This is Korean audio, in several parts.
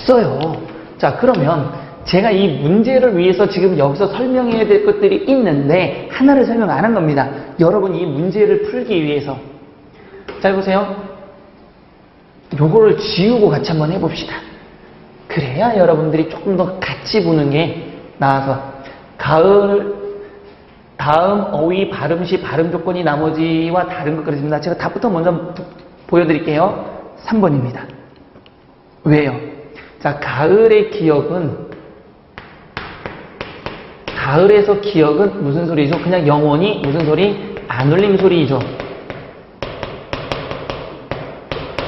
없어요. 자, 그러면 제가 이 문제를 위해서 지금 여기서 설명해야 될 것들이 있는데 하나를 설명 안 한 겁니다. 여러분 이 문제를 풀기 위해서. 자, 보세요. 요거를 지우고 같이 한번 해봅시다. 그래야 여러분들이 조금 더 같이 보는 게 나아서 가을 다음 어휘 발음시 발음 조건이 나머지와 다른 것 그랬습니다. 제가 답부터 먼저 보여드릴게요. 3번입니다. 왜요? 자, 가을의 기억은 가을에서 기억은 무슨 소리죠? 그냥 영원히 무슨 소리? 안 울림 소리이죠.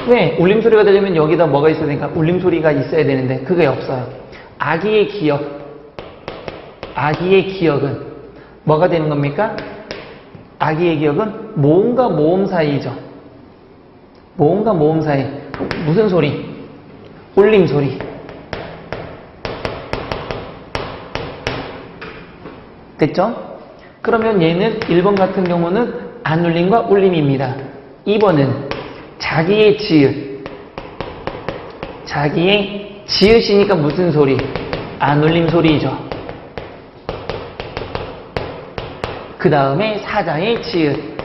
왜? 울림 소리가 되려면 여기다 뭐가 있어야 되니까 울림 소리가 있어야 되는데 그게 없어요. 아기의 기억은 뭐가 되는 겁니까? 아기의 기억은 모음과 모음 사이죠. 모음과 모음 사이. 무슨 소리? 울림 소리. 됐죠? 그러면 얘는 1번 같은 경우는 안 울림과 울림입니다. 2번은 자기의 지읒이니까 무슨 소리? 안 울림 소리죠. 그 다음에 사자의 지읒.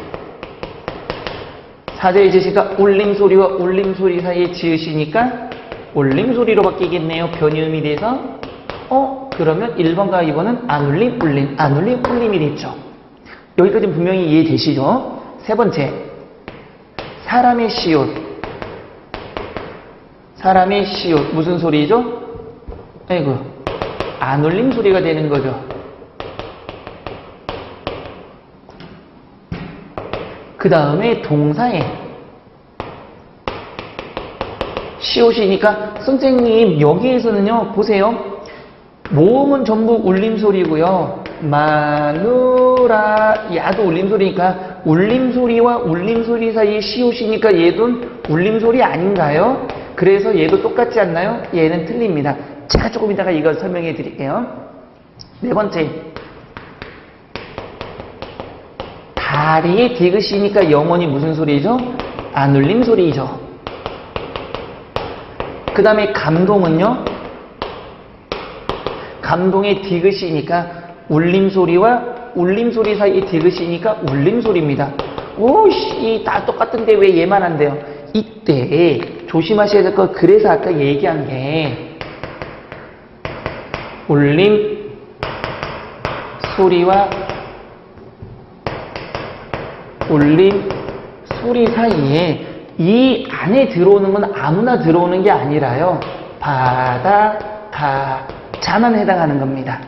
사자의 지읒이니까 울림 소리와 울림 소리 사이의 지읒이니까 울림 소리로 바뀌겠네요. 변이음이 돼서. 그러면 1번과 2번은 안 울림, 울림, 안 울림, 울림이 됐죠. 여기까지는 분명히 이해되시죠? 세 번째, 사람의 시옷 무슨 소리죠? 아이고, 안 울림 소리가 되는 거죠. 그 다음에 동사에 시옷이니까 선생님 여기에서는요 보세요. 모음은 전부 울림소리고요. 마누라 야도 울림소리니까 울림소리와 울림소리 사이에 시옷이니까 얘도 울림소리 아닌가요? 그래서 얘도 똑같지 않나요? 얘는 틀립니다. 제가 조금 이따가 이걸 설명해 드릴게요. 네 번째, 다리에 디귿이니까 영원히 무슨 소리죠? 안 울림 소리죠. 그 다음에 감동은요? 감동의 디귿이니까 울림소리와 울림소리 사이에 디귿이니까 울림소리입니다. 오씨, 다 똑같은데 왜 얘만 안 돼요? 이때 조심하셔야 될 거, 그래서 아까 얘기한 게 울림 소리와 울림 소리 사이에 이 안에 들어오는 건 아무나 들어오는 게 아니라요. 바다, 가자만 해당하는 겁니다.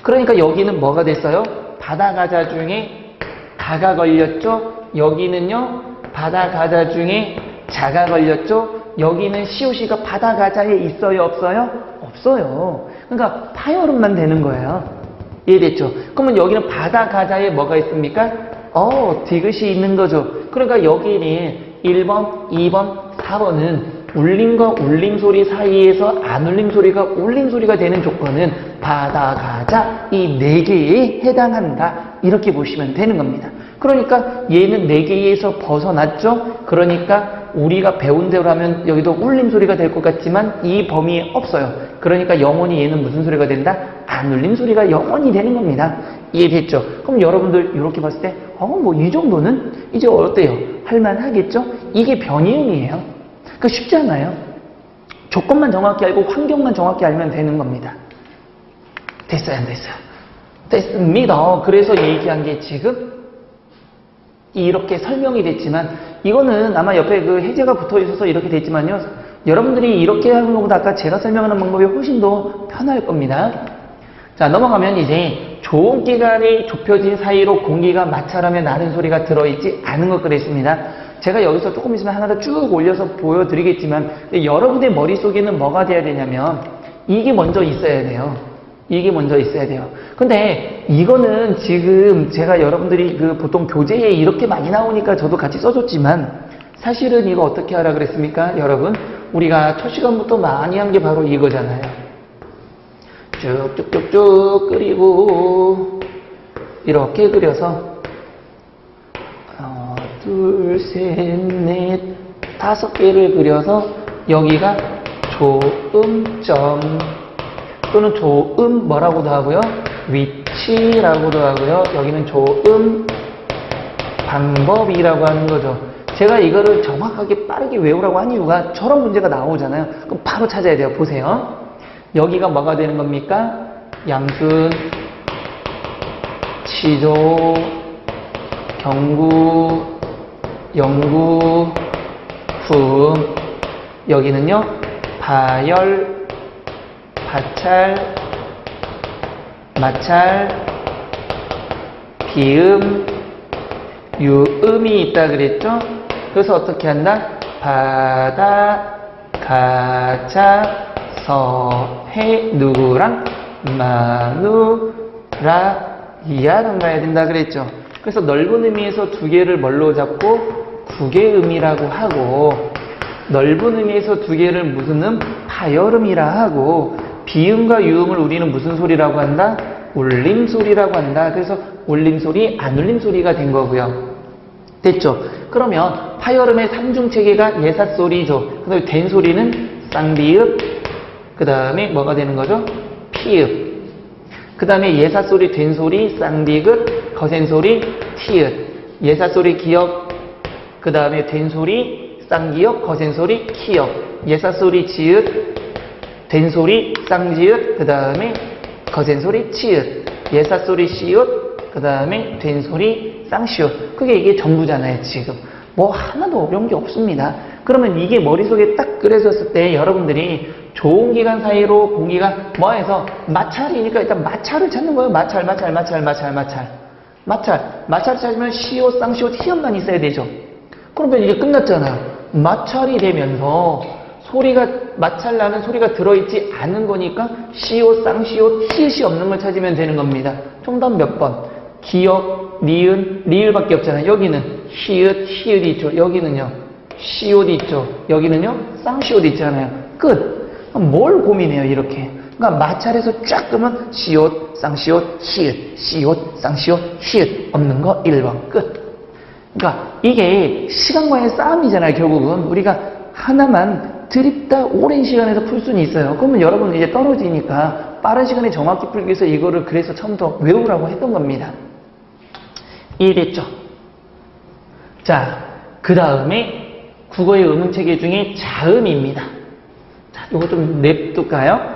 그러니까 여기는 뭐가 됐어요? 바다 가자 중에 가가 걸렸죠? 여기는요, 바다 가자 중에 자가 걸렸죠? 여기는 시옷이가 바다 가자에 있어요? 없어요? 없어요. 그러니까 파열음만 되는 거예요. 이해됐죠? 그러면 여기는 바다 가자에 뭐가 있습니까? 디귿이 있는 거죠. 그러니까 여기는 1번, 2번, 4번은 울림과 울림소리 사이에서 안 울림소리가 울림소리가 되는 조건은 바다, 가자 이 4개에 해당한다. 이렇게 보시면 되는 겁니다. 그러니까 얘는 4개에서 벗어났죠. 그러니까 우리가 배운 대로 하면 여기도 울림소리가 될 것 같지만 이 범위에 없어요. 그러니까 영원히 얘는 무슨 소리가 된다? 안 울림소리가 영원히 되는 겁니다. 이해됐죠? 그럼 여러분들 이렇게 봤을 때 뭐 이 정도는 이제 어때요? 할만하겠죠? 이게 변이음이에요. 그러니까 쉽지 않아요. 조건만 정확히 알고 환경만 정확히 알면 되는 겁니다. 됐어요? 안 됐어요? 됐습니다. 그래서 얘기한 게 지금 이렇게 설명이 됐지만 이거는 아마 옆에 그 해제가 붙어 있어서 이렇게 됐지만요. 여러분들이 이렇게 하는 것보다 아까 제가 설명하는 방법이 훨씬 더 편할 겁니다. 자, 넘어가면 이제 조음기간이 좁혀진 사이로 공기가 마찰하며 나는 소리가 들어있지 않은 것 그랬습니다. 제가 여기서 조금 있으면 하나 더 쭉 올려서 보여드리겠지만 여러분의 머릿속에는 뭐가 돼야 되냐면 이게 먼저 있어야 돼요. 이게 먼저 있어야 돼요. 근데 이거는 지금 제가 여러분들이 그 보통 교재에 이렇게 많이 나오니까 저도 같이 써줬지만 사실은 이거 어떻게 하라 그랬습니까? 여러분, 우리가 첫 시간부터 많이 한 게 바로 이거잖아요. 쭉쭉쭉쭉 그리고 이렇게 그려서 둘, 셋, 넷, 5개를 그려서 여기가 조음점 또는 조음 뭐라고도 하고요. 위치라고도 하고요. 여기는 조음 방법이라고 하는 거죠. 제가 이거를 정확하게 빠르게 외우라고 한 이유가 저런 문제가 나오잖아요. 그럼 바로 찾아야 돼요. 보세요. 여기가 뭐가 되는 겁니까? 양순, 치조, 경구, 영구, 품. 여기는요, 파열, 파찰, 마찰, 비음, 유음이 있다 그랬죠? 그래서 어떻게 한다? 바다, 가자, 서해, 누구랑? 마누라, 이하랑 가야 된다 그랬죠? 그래서 넓은 의미에서 두 개를 뭘로 잡고 구개음이라고 하고, 넓은 의미에서 두 개를 무슨 음? 파열음이라 하고, 비음과 유음을 우리는 무슨 소리라고 한다? 울림소리라고 한다. 그래서 울림소리, 안 울림소리가 된 거고요. 됐죠? 그러면 파열음의 삼중체계가 예사소리죠. 그 다음에 된 소리는 쌍비읍, 그 다음에 뭐가 되는 거죠? 피읍. 그 다음에 예사소리, 된 소리, 쌍비읍, 거센소리, 티읕. 예사소리, 기역, 그 다음에 된 소리, 쌍기역, 거센소리, 키역. 예사소리, 지읒, 된 소리, 쌍지읒, 그 다음에 거센소리, 치읒. 예사소리, 시읒, 그 다음에 된 소리, 쌍시읒. 그게 이게 전부잖아요, 지금. 뭐 하나도 어려운 게 없습니다. 그러면 이게 머릿속에 딱 그려졌을 때 여러분들이 좋은 기간 사이로 공기가 뭐해서 마찰이니까 일단 마찰을 찾는 거예요. 마찰. 마찰을 찾으면 시옷, 쌍시옷, 히읗만 있어야 되죠. 그러면 이게 끝났잖아요. 마찰이 되면서 소리가 마찰 나는 소리가 들어있지 않은 거니까 시옷, 쌍시옷, 히읗이 없는 걸 찾으면 되는 겁니다. 정답 몇 번? 기역, 니은, 리을밖에 없잖아요. 여기는 히읗, 히읗이 있죠. 여기는요 시옷이 있죠. 여기는요 쌍시옷이 있잖아요. 끝. 뭘 고민해요 이렇게. 그러니까 마찰에서 쫙 끄면 시옷, 쌍시옷, 히읗, 시옷, 쌍시옷, 히읗 없는 거 1번 끝. 그러니까 이게 시간과의 싸움이잖아요. 결국은 우리가 하나만 드립다 오랜 시간에서 풀 수는 있어요. 그러면 여러분은 이제 떨어지니까 빠른 시간에 정확히 풀기 위해서 이거를 그래서 처음부터 외우라고 했던 겁니다. 이해됐죠? 자, 그 다음에 국어의 음체계 중에 자음입니다. 자, 이거 좀 냅둘까요?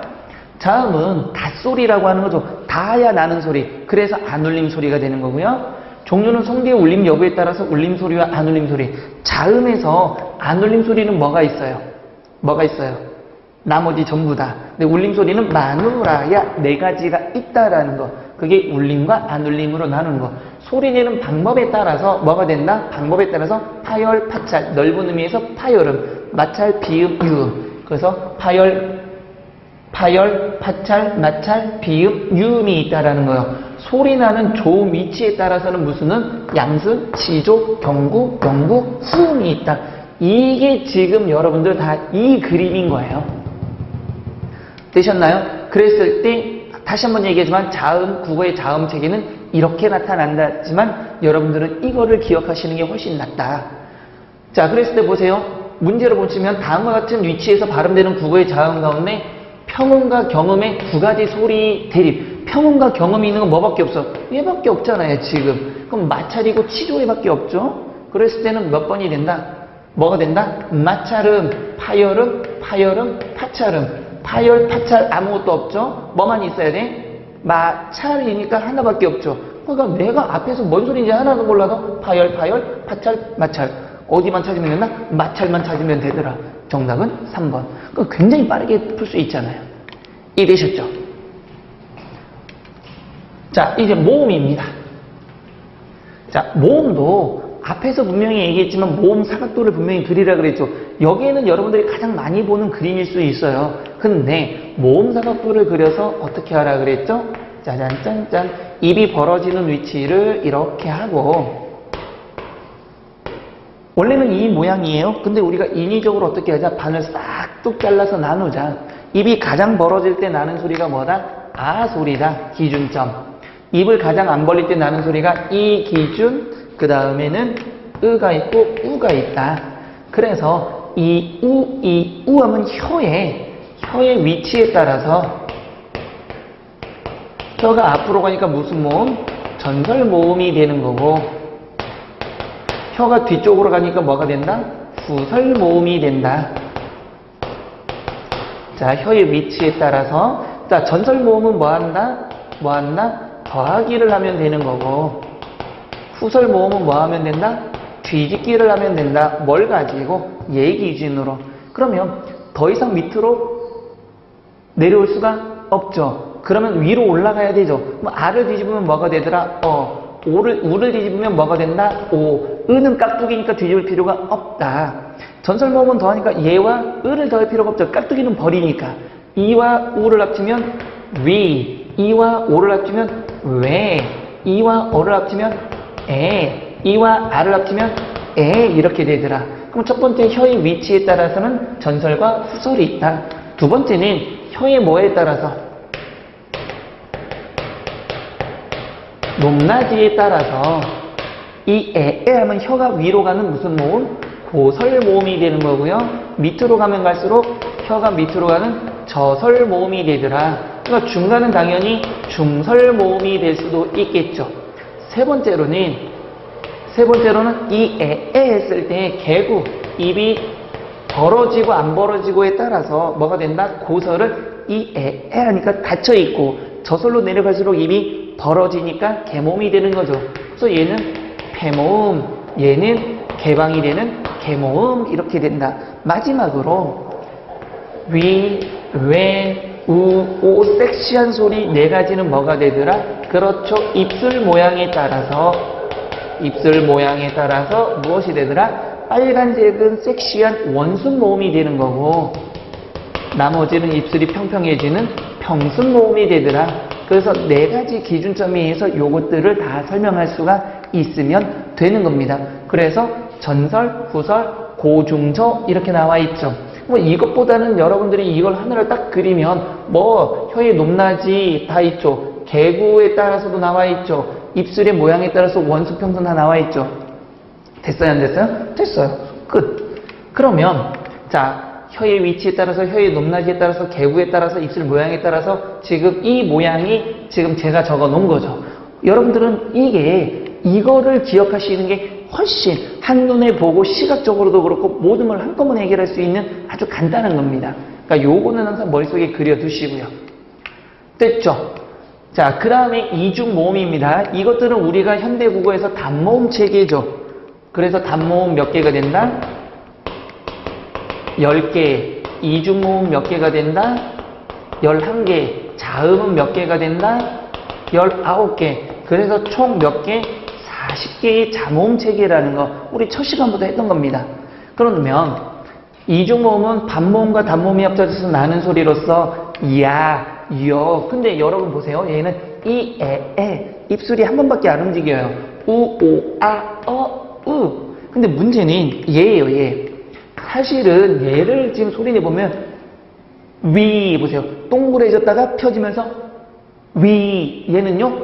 자음은 닷소리라고 하는 거죠. 닿아야 나는 소리. 그래서 안 울림 소리가 되는 거고요. 종류는 성대의 울림 여부에 따라서 울림 소리와 안 울림 소리. 자음에서 안 울림 소리는 뭐가 있어요? 뭐가 있어요? 나머지 전부 다. 근데 울림 소리는 마누라야 네 가지가 있다라는 거. 그게 울림과 안 울림으로 나누는 거. 소리 내는 방법에 따라서 뭐가 된다? 방법에 따라서 파열, 파찰. 넓은 의미에서 파열음, 마찰, 비음, 유음. 그래서 파열, 파찰, 마찰, 비음, 유음이 있다라는 거예요. 소리 나는 조음 위치에 따라서는 무슨은 양순, 치조, 경구, 영구, 후음이 있다. 이게 지금 여러분들 다 이 그림인 거예요. 되셨나요? 그랬을 때 다시 한번 얘기하지만 자음, 국어의 자음 체계는 이렇게 나타난다지만 여러분들은 이거를 기억하시는 게 훨씬 낫다. 자, 그랬을 때 보세요. 문제로 보시면 다음과 같은 위치에서 발음되는 국어의 자음 가운데 평음과 경음의 두 가지 소리 대립. 평음과 경음이 있는 건 뭐밖에 없어? 얘밖에 없잖아요, 지금. 그럼 마찰이고 치조에밖에 없죠? 그랬을 때는 몇 번이 된다? 뭐가 된다? 마찰음, 파열음, 파찰음. 파열, 파찰 아무것도 없죠? 뭐만 있어야 돼? 마찰이니까 하나밖에 없죠. 그러니까 내가 앞에서 뭔 소리인지 하나도 몰라도 파열, 파찰, 마찰. 어디만 찾으면 된다? 마찰만 찾으면 되더라. 정답은 3번. 그러니까 굉장히 빠르게 풀 수 있잖아요. 이해되셨죠? 자, 이제 모음입니다. 자, 모음도 앞에서 분명히 얘기했지만 모음 사각도를 분명히 그리라 그랬죠. 여기에는 여러분들이 가장 많이 보는 그림일 수 있어요. 근데 모음 사각도를 그려서 어떻게 하라 그랬죠? 짜잔 짠짠. 입이 벌어지는 위치를 이렇게 하고 원래는 이 모양이에요. 근데 우리가 인위적으로 어떻게 하자? 반을 싹둑 잘라서 나누자. 입이 가장 벌어질 때 나는 소리가 뭐다? 아 소리다. 기준점. 입을 가장 안 벌릴 때 나는 소리가 이 기준. 그 다음에는 으가 있고 우가 있다. 그래서 이 우 하면 혀에 혀의 위치에 따라서 혀가 앞으로 가니까 무슨 모음? 전설 모음이 되는 거고, 혀가 뒤쪽으로 가니까 뭐가 된다? 후설 모음이 된다. 자, 혀의 위치에 따라서, 자, 전설 모음은 뭐 한다? 뭐 한다? 더하기를 하면 되는 거고, 후설 모음은 뭐 하면 된다? 뒤집기를 하면 된다. 뭘 가지고? 얘 기준으로. 그러면 더 이상 밑으로 내려올 수가 없죠. 그러면 위로 올라가야 되죠. 뭐 R을 뒤집으면 뭐가 되더라? 우를 뒤집으면 뭐가 된다? 오. 은은 깍두기니까 뒤집을 필요가 없다. 전설 모음은 더하니까 얘와 을을 더할 필요가 없죠. 깍두기는 버리니까. 이와 우를 합치면 위, 이와 오를 합치면 왜, 이와 어를 합치면 에, 이와 R을 합치면 에, 이렇게 되더라. 그럼 첫 번째 혀의 위치에 따라서는 전설과 후설이 있다. 두 번째는 혀의 뭐에 따라서, 높낮이에 따라서 이 에 하면 혀가 위로 가는 무슨 모음? 고설 모음이 되는 거고요. 밑으로 가면 갈수록 혀가 밑으로 가는 저설 모음이 되더라. 그러니까 중간은 당연히 중설 모음이 될 수도 있겠죠. 세 번째로는 이 에 했을 때 개구, 입이 벌어지고 안 벌어지고에 따라서 뭐가 된다? 고설을 이 에 하니까 닫혀 있고, 저설로 내려갈수록 입이 벌어지니까 개모음이 되는 거죠. 그래서 얘는 폐모음, 얘는 개방이 되는 개모음, 이렇게 된다. 마지막으로 위, 왜, 우, 오, 섹시한 소리 네 가지는 뭐가 되더라? 그렇죠. 입술 모양에 따라서 무엇이 되더라? 빨간색은 섹시한 원순 모음이 되는 거고, 나머지는 입술이 평평해지는 평순 모음이 되더라. 그래서 네 가지 기준점에 의해서 요것들을 다 설명할 수가 있으면 되는 겁니다. 그래서 전설, 후설, 고중저 이렇게 나와 있죠. 뭐 이것보다는 여러분들이 이걸 하나를 딱 그리면 뭐 혀의 높낮이 다 있죠. 개구에 따라서도 나와 있죠. 입술의 모양에 따라서 원수, 평선 다 나와 있죠. 됐어요, 안 됐어요? 됐어요. 끝. 그러면 자, 혀의 위치에 따라서, 혀의 높낮이에 따라서, 개구에 따라서, 입술 모양에 따라서 지금 이 모양이 지금 제가 적어 놓은 거죠. 여러분들은 이거를 기억하시는 게 훨씬 한눈에 보고 시각적으로도 그렇고 모든 걸 한꺼번에 해결할 수 있는 아주 간단한 겁니다. 그러니까 요거는 항상 머릿속에 그려두시고요. 됐죠? 자, 그 다음에 이중 모음입니다. 이것들은 우리가 현대국어에서 단모음 체계죠. 그래서 단모음 몇 개가 된다? 10개. 이중 모음 몇 개가 된다? 11개. 자음은 몇 개가 된다? 19개. 그래서 총 몇 개? 40개의 자모음 체계라는 거 우리 첫 시간부터 했던 겁니다. 그러면 이중 모음은 반모음과 단모음이 합쳐져서 나는 소리로서 야, 여. 근데 여러분 보세요. 얘는 이, 에. 입술이 한 번밖에 안 움직여요. 우, 오, 아, 으. 근데 문제는 얘예요, 얘. 사실은 얘를 지금 소리 내보면 위, 보세요. 동그래졌다가 펴지면서 위. 얘는요,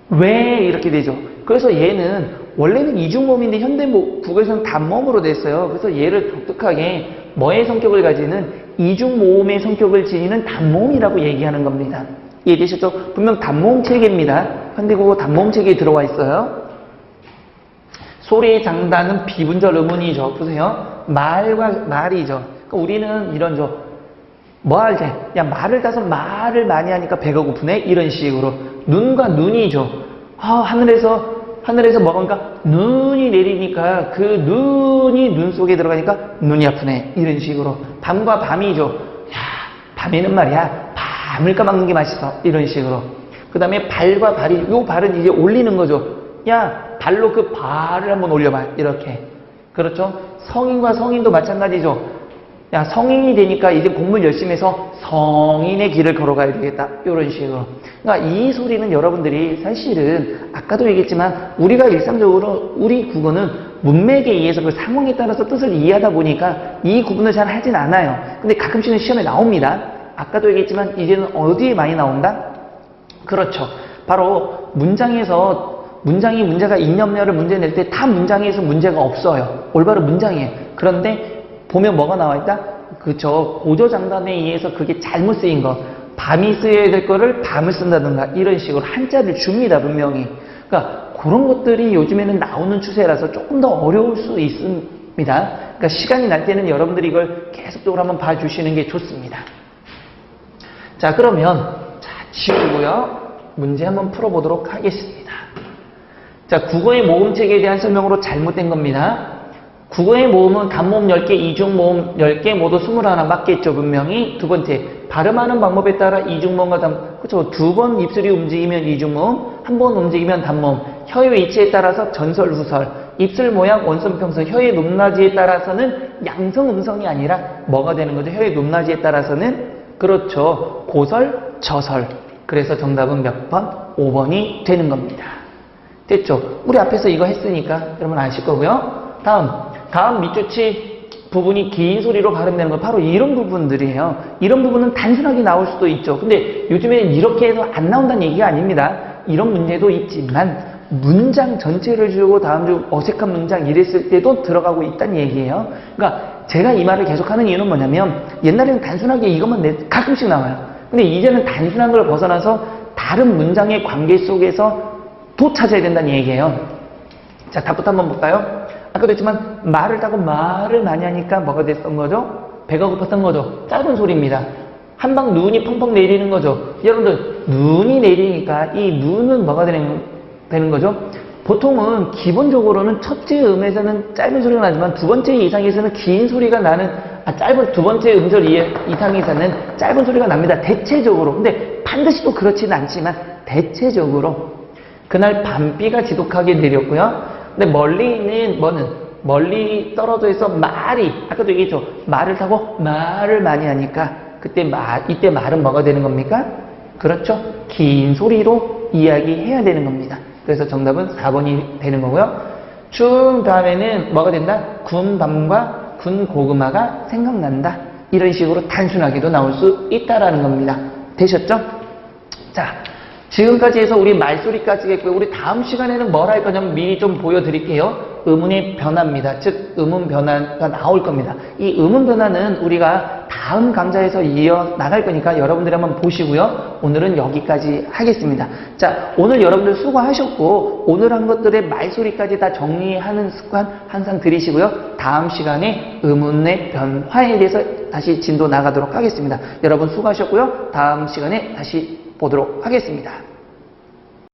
왜 이렇게 되죠. 그래서 얘는 원래는 이중모음인데 현대 국어에서는 단모음으로 됐어요. 그래서 얘를 독특하게 뭐의 성격을 가지는 이중모음의 성격을 지니는 단모음이라고 얘기하는 겁니다. 이해되셨죠? 분명 단모음 체계입니다. 현대국어 단모음 체계에 들어와 있어요. 소리의 장단은 비분절 의문이죠. 보세요. 말과 말이죠. 그러니까 우리는 이런죠. 뭐 할 때? 야, 말을 따서 말을 많이 하니까 배가 고프네? 이런 식으로. 눈과 눈이죠. 하늘에서 뭐가 눈이 내리니까 그 눈이 눈 속에 들어가니까 눈이 아프네. 이런 식으로. 밤과 밤이죠. 야, 밤에는 말이야. 밤을 까먹는 게 맛있어. 이런 식으로. 그 다음에 발과 발이, 요 발은 이제 올리는 거죠. 야, 발로 그 발을 한번 올려봐. 이렇게. 그렇죠? 성인과 성인도 마찬가지죠. 야, 성인이 되니까 이제 공부를 열심히 해서 성인의 길을 걸어가야 되겠다. 이런 식으로. 그러니까 이 소리는 여러분들이 사실은 아까도 얘기했지만 우리가 일상적으로 우리 국어는 문맥에 의해서 그 상황에 따라서 뜻을 이해하다 보니까 이 구분을 잘 하진 않아요. 근데 가끔씩은 시험에 나옵니다. 아까도 얘기했지만 이제는 어디에 많이 나온다? 그렇죠. 바로 문제가 있냐없냐를 문제 낼 때 다 문장에서 문제가 없어요. 올바른 문장이에요. 그런데 보면 뭐가 나와 있다? 그쵸. 고조장단에 의해서 그게 잘못 쓰인 거. 밤이 쓰여야 될 거를 밤을 쓴다든가 이런 식으로 한자를 줍니다, 분명히. 그러니까 그런 것들이 요즘에는 나오는 추세라서 조금 더 어려울 수 있습니다. 그러니까 시간이 날 때는 여러분들이 이걸 계속적으로 한번 봐주시는 게 좋습니다. 자, 그러면 자, 지우고요. 문제 한번 풀어보도록 하겠습니다. 자, 국어의 모음책에 대한 설명으로 잘못된 겁니다. 국어의 모음은 단모음 10개, 이중모음 10개 모두 21 맞겠죠, 분명히. 두 번째, 발음하는 방법에 따라 이중모음과 단모음, 그렇죠. 두 번 입술이 움직이면 이중모음, 한 번 움직이면 단모음. 혀의 위치에 따라서 전설, 후설, 입술 모양, 원선, 평선, 혀의 높낮이에 따라서는 양성, 음성이 아니라 뭐가 되는 거죠? 혀의 높낮이에 따라서는, 그렇죠, 고설, 저설. 그래서 정답은 몇 번? 5번이 되는 겁니다. 됐죠? 우리 앞에서 이거 했으니까 여러분 아실 거고요. 다음 밑줄치 부분이 긴 소리로 발음되는 건 바로 이런 부분들이에요. 이런 부분은 단순하게 나올 수도 있죠. 근데 요즘에는 이렇게 해서 안 나온다는 얘기가 아닙니다. 이런 문제도 있지만 문장 전체를 주고 다음 주 어색한 문장 이랬을 때도 들어가고 있다는 얘기예요. 그러니까 제가 이 말을 계속하는 이유는 뭐냐면 옛날에는 단순하게 이것만 가끔씩 나와요. 근데 이제는 단순한 걸 벗어나서 다른 문장의 관계 속에서 또 찾아야 된다는 얘기예요. 자, 답부터 한번 볼까요? 아까도 했지만 말을 타고 말을 많이 하니까 뭐가 됐던 거죠? 배가 고팠던 거죠. 짧은 소리입니다. 한방 눈이 펑펑 내리는 거죠. 여러분들 눈이 내리니까 이 눈은 뭐가 되는 거죠? 보통은 기본적으로는 첫째 음에서는 짧은 소리가 나지만 두 번째 이상에서는 긴 소리가 나는 짧은 두 번째 음절 이상에서는 짧은 소리가 납니다. 대체적으로. 근데 반드시 또 그렇지는 않지만 대체적으로 그날 밤비가 지독하게 내렸고요. 근데 멀리 있는 멀리 떨어져 있어 말이, 아까도 얘기했죠. 말을 타고 말을 많이 하니까 이때 말은 뭐가 되는 겁니까? 그렇죠. 긴 소리로 이야기해야 되는 겁니다. 그래서 정답은 4번이 되는 거고요. 춤 다음에는 뭐가 된다? 군 밤과 군 고구마가 생각난다. 이런 식으로 단순하게도 나올 수 있다라는 겁니다. 되셨죠? 자, 지금까지 해서 우리 말소리까지 했고요. 우리 다음 시간에는 뭘 할 거냐면 미리 좀 보여드릴게요. 음운의 변화입니다. 즉 음운 변화가 나올 겁니다. 이 음운 변화는 우리가 다음 강좌에서 이어나갈 거니까 여러분들이 한번 보시고요. 오늘은 여기까지 하겠습니다. 자, 오늘 여러분들 수고하셨고 오늘 한 것들의 말소리까지 다 정리하는 습관 항상 들이시고요. 다음 시간에 음운의 변화에 대해서 다시 진도 나가도록 하겠습니다. 여러분 수고하셨고요. 다음 시간에 다시 보도록 하겠습니다.